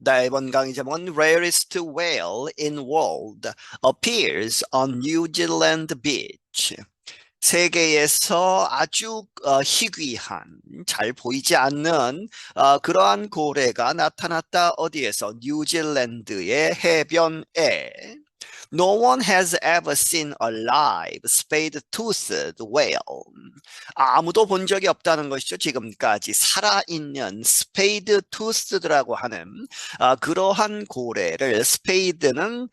이번 강의 제목은 Rarest whale in world appears on New Zealand beach. 세계에서 아주 희귀한, 잘 보이지 않는 그러한 고래가 나타났다. 어디에서? 뉴질랜드의 해변에. No one has ever seen a live spade-toothed whale. 아무도 본 적이 없다는 것이죠. 지금까지 살아있는 spade-toothed라고 하는 그러한 고래를, 스페이드는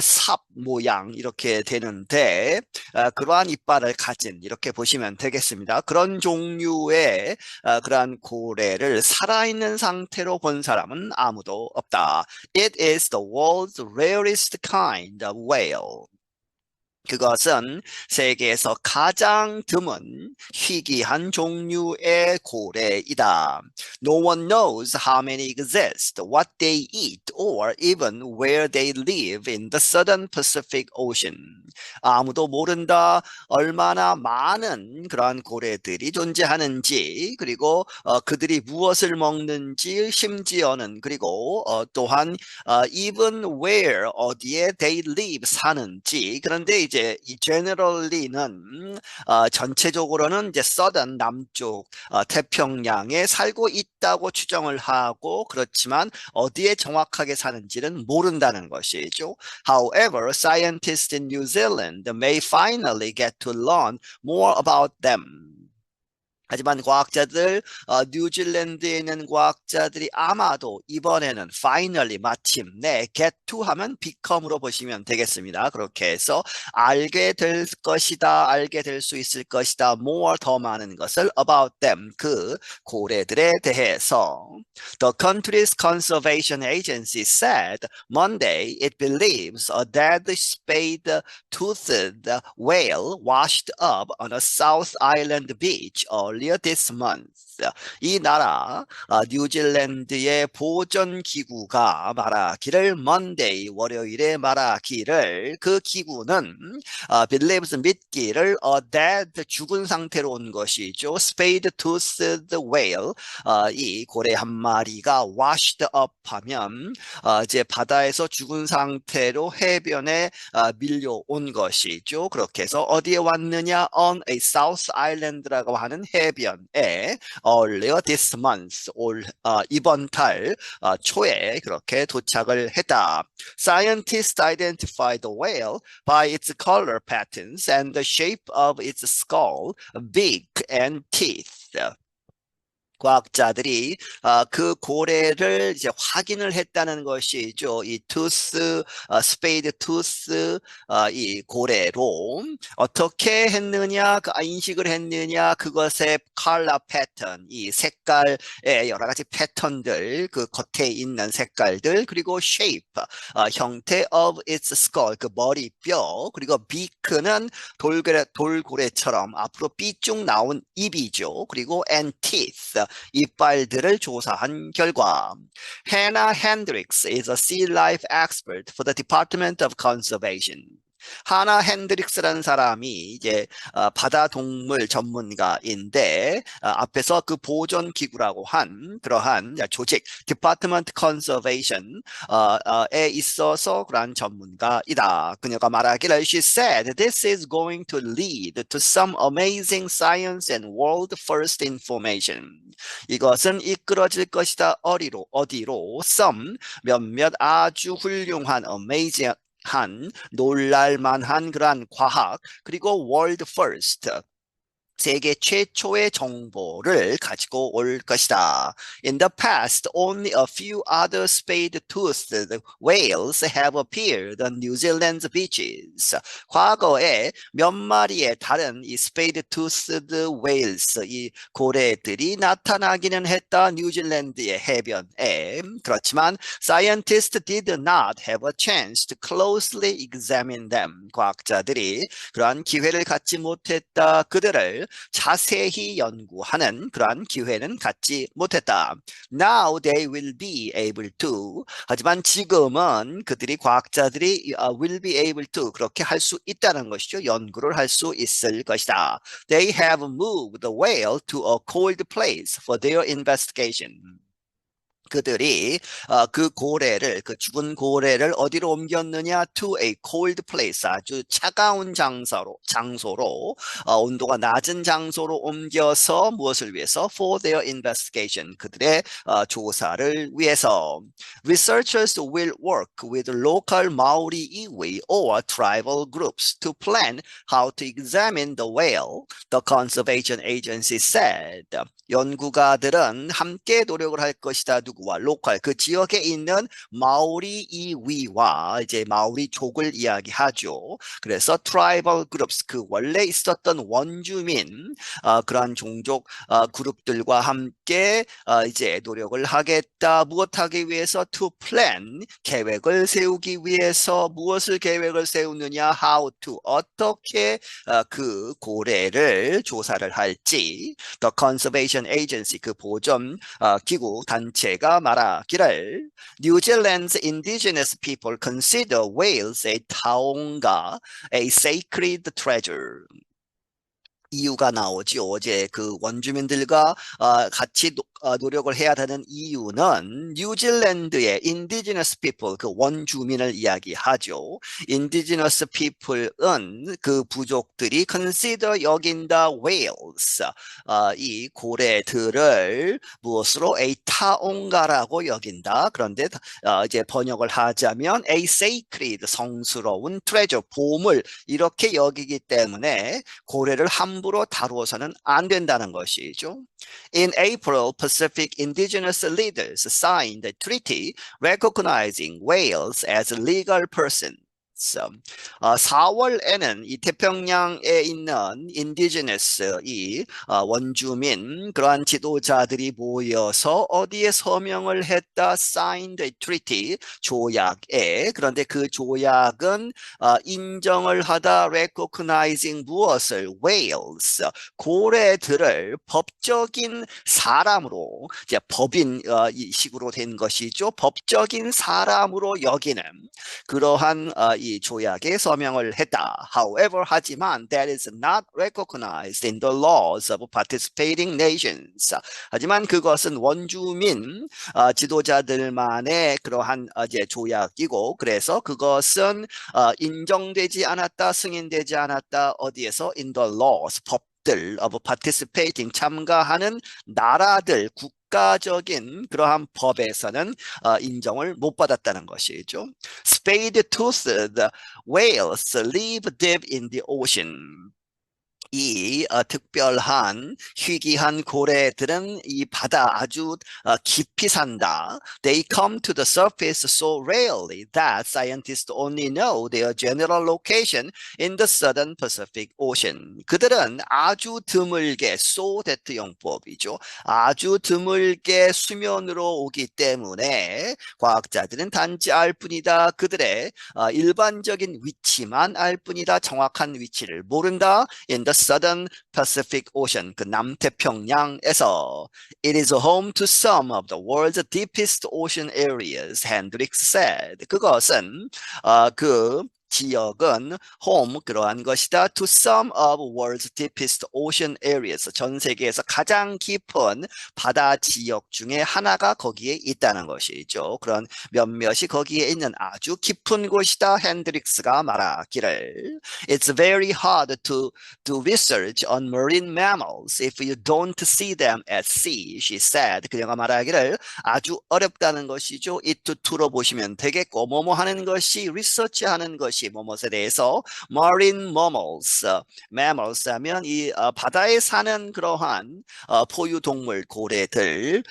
삽 모양 이렇게 되는데 그러한 이빨을 가진, 이렇게 보시면 되겠습니다. 그런 종류의 그러한 고래를 살아있는 상태로 본 사람은 아무도 없다. It is the world's rarest kind of whale. 그것은 세계에서 가장 드문 희귀한 종류의 고래이다. No one knows how many exist, what they eat, or even where they live in the southern Pacific Ocean. 아무도 모른다. 얼마나 많은 그러한 고래들이 존재하는지, 그리고 그들이 무엇을 먹는지, 심지어는 그리고 또한 even where, 어디에 they live, 사는지. 그런데 이제 이 generally는 전체적으로는 이제 southern, 남쪽 태평양에 살고 있다고 추정을 하고, 그렇지만 어디에 정확하게 사는지는 모른다는 것이죠. However, scientists in New Zealand may finally get to learn more about them. 하지만 과학자들, 뉴질랜드에 있는 과학자들이 아마도 이번에는 finally, 마침내, get to 하면 become으로 보시면 되겠습니다. 그렇게 해서 알게 될 것이다, 알게 될 수 있을 것이다, more, 더 많은 것을 about them, 그 고래들에 대해서. The country's conservation agency said Monday it believes a dead spade-toothed whale washed up on a South Island beach earlier this month. 이 나라 뉴질랜드의 보전기구가 말하기를, Monday, 월요일에 말하기를, 그 기구는 believes, 믿기를, a dead, 죽은 상태로 온 것이죠. spade-toothed whale, 이 고래 한 마리가 washed up 하면 이제 바다에서 죽은 상태로 해변에 밀려온 것이죠. 그렇게 해서 어디에 왔느냐? On a South Island라고 하는 해변에 earlier this month, 이번 달 초에 그렇게 도착을 했다. Scientists identified the whale by its color patterns and the shape of its skull, beak, and teeth. 과학자들이 그 고래를 이제 확인을 했다는 것이죠. 이 투스, 스페이드 투스, 이 고래로 어떻게 했느냐, 인식을 했느냐, 그것의 컬러 패턴, 이 색깔의 여러 가지 패턴들, 그 겉에 있는 색깔들, 그리고 shape, 형태 of its skull, 그 머리뼈, 그리고 beak는 돌고래처럼 앞으로 삐쭉 나온 입이죠. 그리고 and teeth, 이빨들을 조사한 결과, Hannah Hendricks is a sea life expert for the Department of Conservation. 하나 핸드릭스라는 사람이 이제 바다 동물 전문가인데, 앞에서 그 보존 기구라고 한 그러한 조직 Department Conservation 에 있어서 그러한 전문가이다. 그녀가 말하기를, she said this is going to lead to some amazing science and world first information. 이것은 이끌어질 것이다. 어디로? some, 몇몇 아주 훌륭한, amazing, 놀랄만한 그러한 과학, 그리고 world first, 세계 최초의 정보를 가지고 올 것이다. In the past, only a few other spade-toothed whales have appeared on New Zealand's beaches. 과거에 몇 마리의 다른 이 spade-toothed whales, 이 고래들이 나타나기는 했다. 뉴질랜드의 해변에. 그렇지만 scientists did not have a chance to closely examine them. 과학자들이 그러한 기회를 갖지 못했다. 그들을 자세히 연구하는 그러한 기회는 갖지 못했다. Now they will be able to. 하지만 지금은 그들이, 과학자들이 will be able to, 그렇게 할 수 있다는 것이죠. 연구를 할 수 있을 것이다. They have moved the whale to a cold place for their investigation. 그들이 그 고래를 그 죽은 고래를 어디로 옮겼느냐? To a cold place 아주 차가운 장소로 온도가 낮은 장소로 옮겨서 무엇을 위해서? For their investigation 그들의 조사를 위해서. Researchers will work with local Maori iwi or tribal groups to plan how to examine the whale, the conservation agency said. 연구가들은 함께 노력을 할 것이다. 누구와? 로컬 그 지역에 있는 마오리 이위와 이제 마오리족을 이야기하죠. 그래서 트라이벌 그룹스 그 원래 있었던 원주민 그러한 종족 그룹들과 함께 이제 노력을 하겠다. 무엇하기 위해서? To plan 계획을 세우기 위해서. 무엇을 계획을 세우느냐? How to 어떻게 그 고래를 조사를 할지. The Conservation Agency 그 보존 기구 단체가 말하기를 New Zealand's indigenous people consider whales a taonga, a sacred treasure. 이유가 나오지. 어제 그 원주민들과 같이 노력을 해야 되는 이유는 뉴질랜드의 indigenous people, 그 원주민을 이야기하죠. indigenous people은 그 부족들이 consider 여긴다 whales, 이 고래들을 무엇으로? a 타옹가라고 여긴다. 그런데 이제 번역을 하자면 a sacred, 성스러운 treasure, 보물 이렇게 여기기 때문에 고래를 함부로 다루어서는 안 된다는 것이죠. In April, Pacific indigenous leaders signed a treaty recognizing whales as legal persons. 4월에는 이 태평양에 있는 indigenous 이 원주민 그러한 지도자들이 모여서 어디에 서명을 했다? Signed a treaty 조약에. 그런데 그 조약은 인정을 하다 recognizing 무엇을? whales 고래들을 법적인 사람으로 이제 법인 이 식으로 된 것이죠. 법적인 사람으로 여기는 그러한 이 조약에 서명을 했다. However, 하지만 that is not recognized in the laws of participating nations. 하지만 그것은 원주민 지도자들만의 그러한 이제 조약이고 그래서 그것은 인정되지 않았다, 승인되지 않았다. 어디에서? In the laws, 법들 of participating, 참가하는 나라들, 국가적인 그러한 법에서는 인정을 못 받았다는 것이죠. Spade-toothed whales live deep in the ocean. 이 특별한 희귀한 고래들은 이 바다 아주 깊이 산다. They come to the surface so rarely that scientists only know their general location in the southern Pacific Ocean. 그들은 아주 드물게 so-that 용법이죠. 아주 드물게 수면으로 오기 때문에 과학자들은 단지 알 뿐이다. 그들의 일반적인 위치만 알 뿐이다. 정확한 위치를 모른다. In the Southern Pacific Ocean, 그 남태평양에서 It is home to some of the world's deepest ocean areas, Hendricks said. 그것은 그 지역은 home 그러한 것이다. To some of world's deepest ocean areas. 전 세계에서 가장 깊은 바다 지역 중에 하나가 거기에 있다는 것이죠. 그런 몇몇이 거기에 있는 아주 깊은 곳이다. 핸드릭스가 말하기를 It's very hard to do research on marine mammals if you don't see them at sea, she said. 그녀가 말하기를 아주 어렵다는 것이죠. 이투투로 보시면 되겠고 뭐뭐 하는 것이 리서치하는 것이 뭐뭐에 대해서 marine mammals 하면 이 바다에 사는 그러한 포유동물 고래들을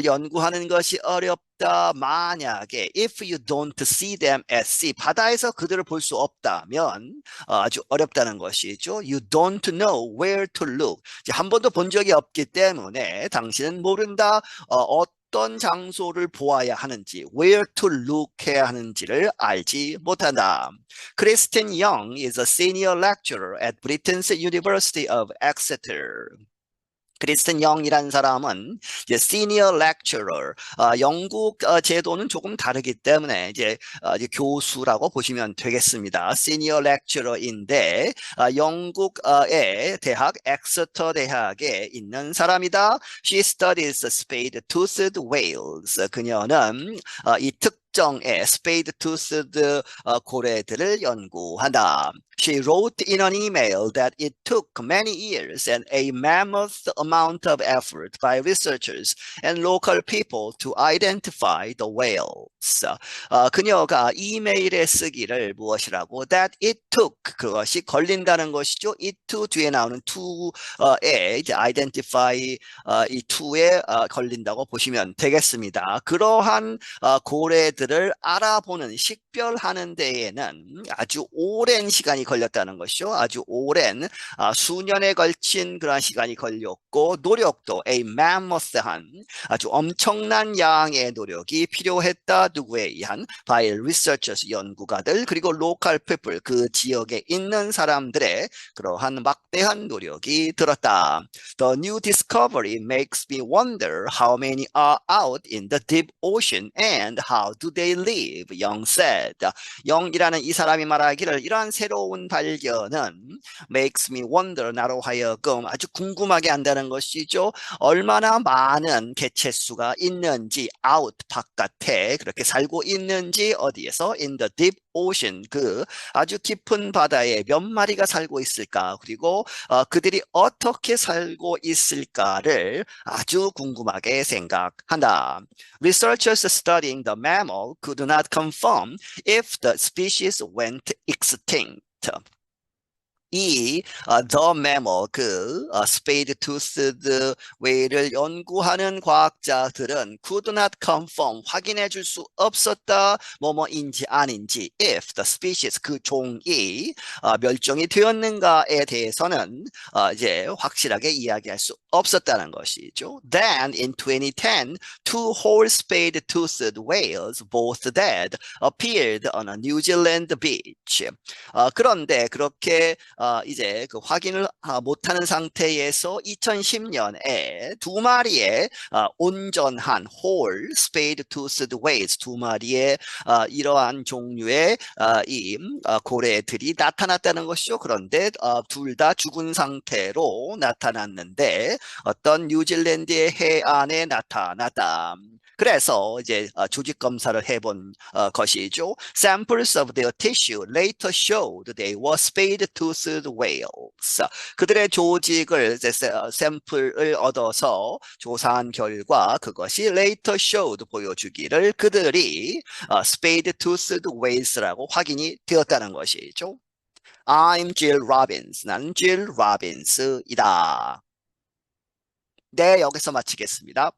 연구하는 것이 어렵다. 만약에 if you don't see them at sea 바다에서 그들을 볼 수 없다면 아주 어렵다는 것이죠. You don't know where to look. 한 번도 본 적이 없기 때문에 당신은 모른다. 어떤 장소를 보아야 하는지, where to look 해야 하는지를 알지 못한다. Kristen Young is a senior lecturer at Britain's University of Exeter. 크리스틴 영이라는 사람은 이제 senior lecturer, 영국 제도는 조금 다르기 때문에 이제 교수라고 보시면 되겠습니다. senior lecturer인데 영국의 대학 엑서터 대학에 있는 사람이다. She studies spade-toothed whales. 그녀는 이 특정의 spade-toothed 고래들을 연구한다. She wrote in an email that it took many years and a mammoth amount of effort by researchers and local people to identify the whales. 그녀가 이메일에 쓰기를 무엇이라고? That it took, 그것이 걸린다는 것이죠. it to 뒤에 나오는 to에 이제 identify 이 to에 걸린다고 보시면 되겠습니다. 그러한 고래들을 알아보는 식별하는 데에는 아주 오랜 시간이 걸렸다는 것이죠. 아주 오랜 수년에 걸친 그런 시간이 걸렸고 노력도 a mammoth한 아주 엄청난 양의 노력이 필요했다. 누구에 의한? by researchers 연구가들 그리고 local people 그 지역에 있는 사람들의 그러한 막대한 노력이 들었다. The new discovery makes me wonder how many are out in the deep ocean and how do they live? 영 said. 영이라는 이 사람이 말하기를 이러한 새로운 발견은 makes me wonder 나로 하여금 아주 궁금하게 한다는 것이죠. 얼마나 많은 개체수가 있는지 out 바깥에 그렇게 살고 있는지 어디에서 in the deep ocean 그 아주 깊은 바다에 몇 마리가 살고 있을까 그리고 그들이 어떻게 살고 있을까를 아주 궁금하게 생각한다. Researchers studying the mammal could not confirm if the species went extinct. 이 The Mammal, 그 spade-toothed whale을 연구하는 과학자들은 could not confirm, 확인해 줄 수 없었다. 뭐뭐인지 아닌지 if the species, 그 종이 멸종이 되었는가에 대해서는 이제 확실하게 이야기할 수 없었다는 것이죠. Then in 2010, two whole spade-toothed whales, both dead, appeared on a New Zealand beach. 그런데 그렇게 이제 그 확인을 못하는 상태에서 2010년에 두 마리의 온전한 whole spade-toothed whales 두 마리의 이러한 종류의 이 고래들이 나타났다는 것이죠. 그런데 둘 다 죽은 상태로 나타났는데 어떤 뉴질랜드의 해안에 나타났다. 그래서 이제 조직 검사를 해본 것이죠. Samples of their tissue later showed they were spade-toothed whales. 그들의 조직을 샘플을 얻어서 조사한 결과 그것이 later showed 보여주기를 그들이 spade-toothed whales라고 확인이 되었다는 것이죠. I'm Jill Robbins. 나는 Jill Robbins이다. 네, 여기서 마치겠습니다.